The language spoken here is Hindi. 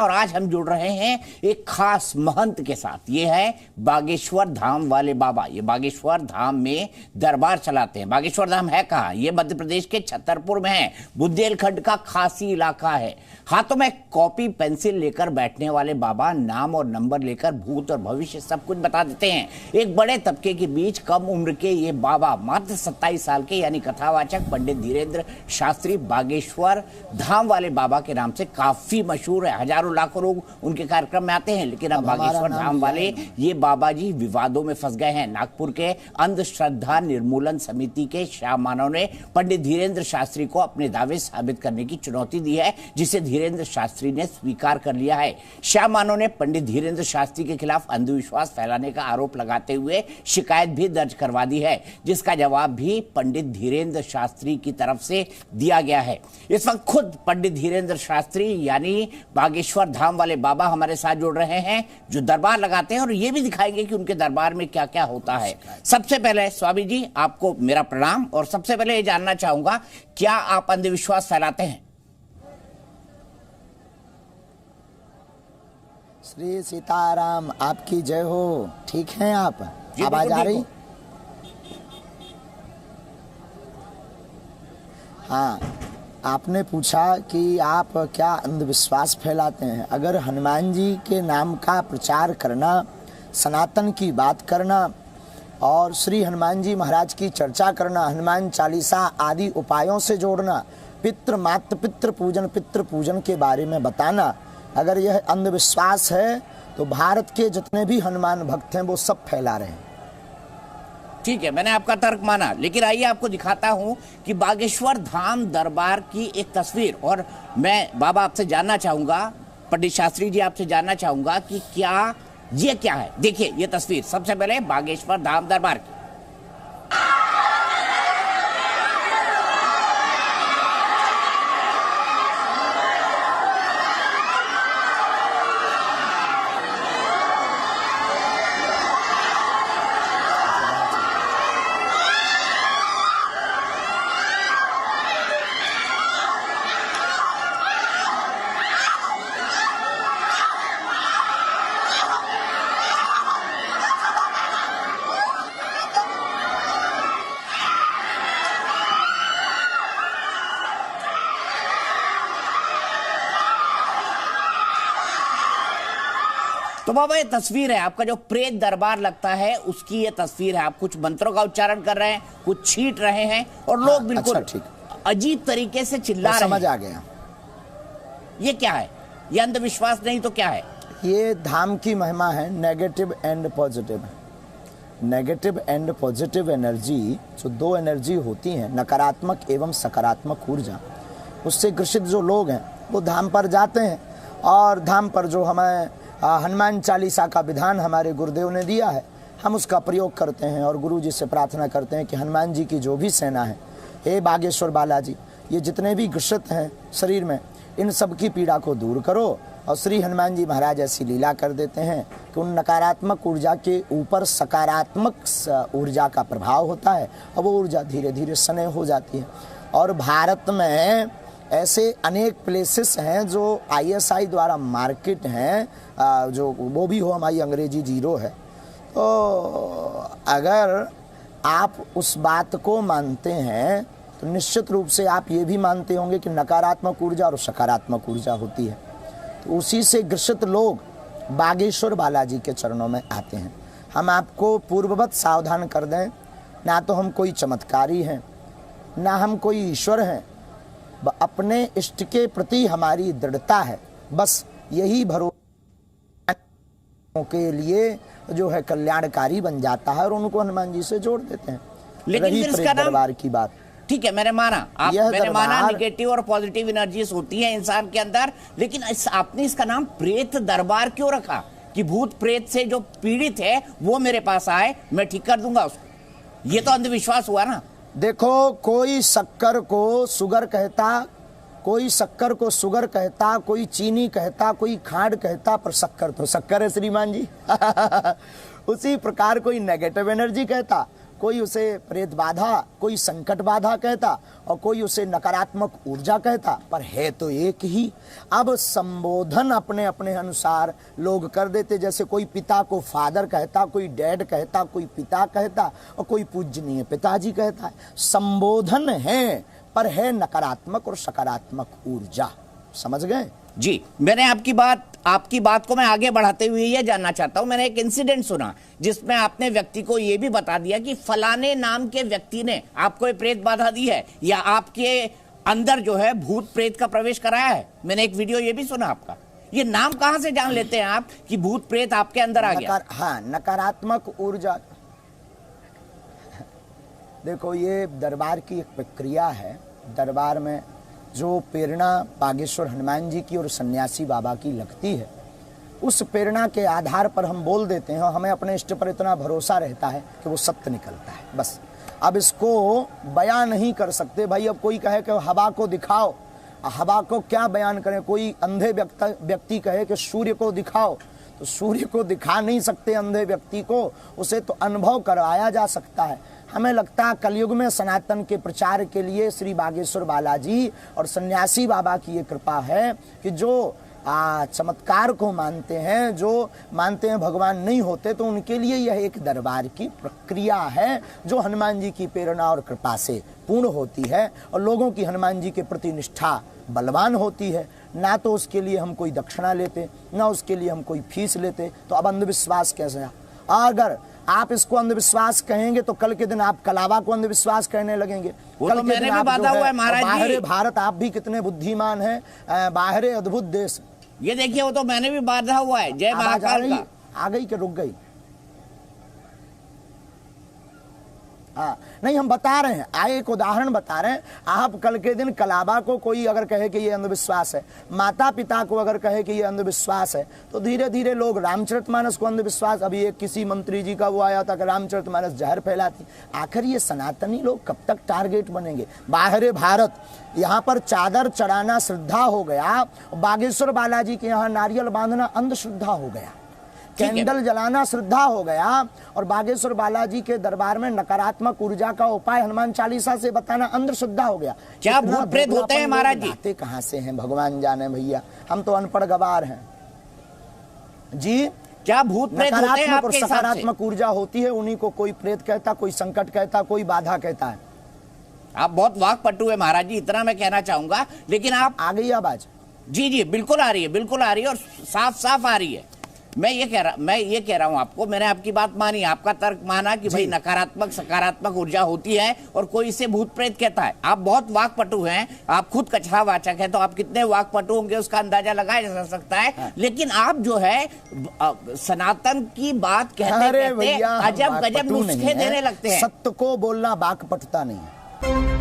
और आज हम जुड़ रहे हैं एक खास महंत के साथ। ये है बागेश्वर धाम वाले बाबा। ये बागेश्वर धाम में दरबार चलाते हैं। बागेश्वर धाम है कहाँ? ये मध्य प्रदेश के छतरपुर में है। बुंदेलखंड का खासी इलाका है। हाथों में कॉपी पेंसिल लेकर बैठने वाले बाबा नाम और नंबर लेकर भूत और भविष्य सब कुछ बता देते हैं। एक बड़े तबके के बीच कम उम्र के ये बाबा मात्र 27 साल के यानी कथावाचक पंडित धीरेन्द्र शास्त्री बागेश्वर धाम वाले बाबा के नाम से काफी मशहूर है। हजारों लाखों लोग उनके कार्यक्रम में आते हैं। लेकिन अब बागेश्वर धाम वाले ये बाबा जी विवादों में फंस गए हैं। नागपुर के अंधश्रद्धा निर्मूलन समिति के शाह मानव ने पंडित धीरेन्द्र शास्त्री को अपने दावे साबित करने की चुनौती दी है, जिसे धीरेन्द्र शास्त्री ने स्वीकार कर लिया है। शाह मानव ने पंडित धीरेन्द्र शास्त्री के खिलाफ अंधविश्वास फैलाने का आरोप लगाते हुए शिकायत भी दर्ज करवा दी है, जिसका जवाब भी पंडित धीरेन्द्र शास्त्री की तरफ से दिया गया है। इस वक्त खुद पंडित धीरेन्द्र शास्त्री यानी बागेश्वर धाम वाले बाबा हमारे साथ जुड़ रहे हैं, जो दरबार लगाते हैं और ये भी दिखाएंगे कि उनके दरबार में क्या क्या होता है। सबसे पहले स्वामी जी आपको मेरा प्रणाम। और सबसे पहले ये जानना चाहूंगा, क्या आप अंधविश्वास फैलाते हैं? श्री सीताराम, आपकी जय हो। ठीक हैं आप? आवाज आ रही? हाँ, आपने पूछा कि आप क्या अंधविश्वास फैलाते हैं। अगर हनुमान जी के नाम का प्रचार करना, सनातन की बात करना और श्री हनुमान जी महाराज की चर्चा करना, हनुमान चालीसा आदि उपायों से जोड़ना, पितृ मातृ पितृ पूजन के बारे में बताना, अगर यह अंधविश्वास है तो भारत के जितने भी हनुमान भक्त हैं वो सब फैला रहे हैं। ठीक है, मैंने आपका तर्क माना, लेकिन आइए आपको दिखाता हूं कि बागेश्वर धाम दरबार की एक तस्वीर। और मैं बाबा आपसे जानना चाहूंगा, पंडित शास्त्री जी आपसे जानना चाहूंगा कि क्या ये क्या है। देखिए ये तस्वीर सबसे पहले बागेश्वर धाम दरबार की। तो बाबा ये तस्वीर है, आपका जो प्रेत दरबार लगता है उसकी ये तस्वीर है। आप कुछ मंत्रों का उच्चारण कर रहे हैं, कुछ छींट रहे हैं और लोग बिल्कुल अजीब तरीके से चिल्ला रहे हैं। समझ आ गया। ये क्या है? ये अंधविश्वास नहीं तो क्या है? ये धाम की महिमा है, negative and positive. Negative and positive energy, जो दो एनर्जी होती हैं, नकारात्मक एवं सकारात्मक ऊर्जा, उससे ग्रसित जो लोग हैं वो धाम पर जाते हैं। और धाम पर जो हमें हनुमान चालीसा का विधान हमारे गुरुदेव ने दिया है, हम उसका प्रयोग करते हैं और गुरु जी से प्रार्थना करते हैं कि हनुमान जी की जो भी सेना है, हे बागेश्वर बालाजी, ये जितने भी ग्रसित हैं शरीर में, इन सब की पीड़ा को दूर करो। और श्री हनुमान जी महाराज ऐसी लीला कर देते हैं कि उन नकारात्मक ऊर्जा के ऊपर सकारात्मक ऊर्जा का प्रभाव होता है और वो ऊर्जा धीरे धीरे सने हो जाती है। और भारत में ऐसे अनेक प्लेसेस हैं जो ISI द्वारा मार्केट हैं, जो वो भी हो हमारी अंग्रेजी 0 है। तो अगर आप उस बात को मानते हैं तो निश्चित रूप से आप ये भी मानते होंगे कि नकारात्मक ऊर्जा और सकारात्मक ऊर्जा होती है। तो उसी से ग्रसित लोग बागेश्वर बालाजी के चरणों में आते हैं। हम आपको पूर्ववत सावधान कर दें, ना तो हम कोई चमत्कारी हैं, ना हम कोई ईश्वर हैं। अपने इष्ट के प्रति हमारी दृढ़ता है, बस यही भरोसा के लिए जो है कल्याणकारी बन जाता है और उनको हनुमान जी से जोड़ देते हैं। लेकिन फिर इसका दरबार की बात ठीक है, मैंने माना, मैंने माना निगेटिव और पॉजिटिव एनर्जीज होती हैं इंसान के अंदर, लेकिन आपने इसका नाम प्रेत दरबार क्यों रखा कि भूत प्रेत से जो पीड़ित है वो मेरे पास आए, मैं ठीक कर दूंगा उसको? ये तो अंधविश्वास हुआ ना। देखो, कोई शक्कर को शुगर कहता, कोई शक्कर को शुगर कहता, कोई चीनी कहता, कोई खांड कहता, पर शक्कर तो शक्कर है श्रीमान जी। उसी प्रकार कोई नेगेटिव एनर्जी कहता, कोई उसे प्रेत बाधा, कोई संकट बाधा कहता और कोई उसे नकारात्मक ऊर्जा कहता, पर है तो एक ही। अब संबोधन अपने अपने अनुसार लोग कर देते, जैसे कोई पिता को फादर कहता, कोई डैड कहता, कोई पिता कहता और कोई पूजनीय पिताजी कहता है। संबोधन है पर है नकारात्मक और सकारात्मक ऊर्जा। समझ गए जी? मैंने आपकी बात को मैं आगे बढ़ाते हुए यह जानना चाहता हूं। मैंने एक इंसिडेंट सुना जिसमें आपने व्यक्ति को यह भी बता दिया कि फलाने नाम के व्यक्ति ने आपको प्रेत बाधा दी है या आपके अंदर जो है भूत प्रेत का प्रवेश कराया है। मैंने एक वीडियो ये भी सुना आपका। ये नाम कहां से जान लेते हैं आप कि भूत प्रेत आपके अंदर आ गया? हाँ, नकारात्मक ऊर्जा। देखो, ये दरबार की एक प्रक्रिया है। दरबार में जो प्रेरणा बागेश्वर हनुमान जी की और सन्यासी बाबा की लगती है, उस प्रेरणा के आधार पर हम बोल देते हैं और हमें अपने इष्ट पर इतना भरोसा रहता है कि वो सत्य निकलता है। बस अब इसको बयान नहीं कर सकते भाई। अब कोई कहे कि हवा को दिखाओ, हवा को क्या बयान करें? कोई अंधे व्यक्ति कहे कि सूर्य को दिखाओ, तो सूर्य को दिखा नहीं सकते अंधे व्यक्ति को, उसे तो अनुभव करवाया जा सकता है। हमें लगता है कलयुग में सनातन के प्रचार के लिए श्री बागेश्वर बालाजी और सन्यासी बाबा की ये कृपा है कि जो चमत्कार को मानते हैं, जो मानते हैं भगवान नहीं होते, तो उनके लिए यह एक दरबार की प्रक्रिया है जो हनुमान जी की प्रेरणा और कृपा से पूर्ण होती है और लोगों की हनुमान जी के प्रति निष्ठा बलवान होती है। ना तो उसके लिए हम कोई दक्षिणा लेते, ना उसके लिए हम कोई फीस लेते, तो अब अंधविश्वास कैसे? अगर आप इसको अंधविश्वास कहेंगे तो कल के दिन आप कलावा को अंधविश्वास कहने लगेंगे। वो तो मैंने भी बाधा हुआ है महाराज जी। बाहरे भारत, आप भी कितने बुद्धिमान हैं, बाहरे अद्भुत देश। ये देखिए, वो तो मैंने भी बाधा हुआ है। जय महाकाल का। आ गई कि रुक गई? हाँ, नहीं, हम बता रहे हैं, आए एक उदाहरण बता रहे हैं। आप कल के दिन कलाबा को कोई अगर कहे कि ये अंधविश्वास है, माता पिता को अगर कहे कि ये अंधविश्वास है, तो धीरे धीरे लोग रामचरितमानस को अंधविश्वास। अभी एक किसी मंत्री जी का वो आया था कि रामचरितमानस जहर फैलाती। आखिर ये सनातनी लोग कब तक टारगेट बनेंगे? बाहरे भारत, यहाँ पर चादर चढ़ाना श्रद्धा हो गया, बागेश्वर बालाजी के यहाँ नारियल बांधना अंधश्रद्धा हो गया, कैंडल जलाना श्रद्धा हो गया, और बागेश्वर बालाजी के दरबार में नकारात्मक ऊर्जा का उपाय हनुमान चालीसा से बताना अंधश्रद्धा हो गया। क्या भूत प्रेत होते हैं महाराज जी? आते कहाँ से हैं भगवान जाने भैया, हम तो अनपढ़ गवार हैं जी। क्या भूत प्रेत होते हैं नकारात्मक और आपके हिसाब से? सकारात्मक ऊर्जा होती है, उन्हीं को कोई प्रेत कहता, कोई संकट कहता, कोई बाधा कहता है। आप बहुत वाकपटु है महाराज जी, इतना मैं कहना चाहूंगा। लेकिन आप आ गई आवाज? जी जी, बिल्कुल आ रही है, बिल्कुल आ रही है और साफ साफ आ रही है। मैं ये कह रहा हूं आपको, मैंने आपकी बात मानी, आपका तर्क माना कि भाई नकारात्मक सकारात्मक ऊर्जा होती है और कोई इसे भूत प्रेत कहता है। आप बहुत वाकपटु हैं, आप खुद कछावाचक हैं, तो आप कितने वाकपटु होंगे उसका अंदाजा लगाया जा सकता है। लेकिन आप जो है सनातन की बात कहते कहते अजब गजब नुस्खे देने लगते हैं। सत्य को बोलना वाकपटुता नहीं है।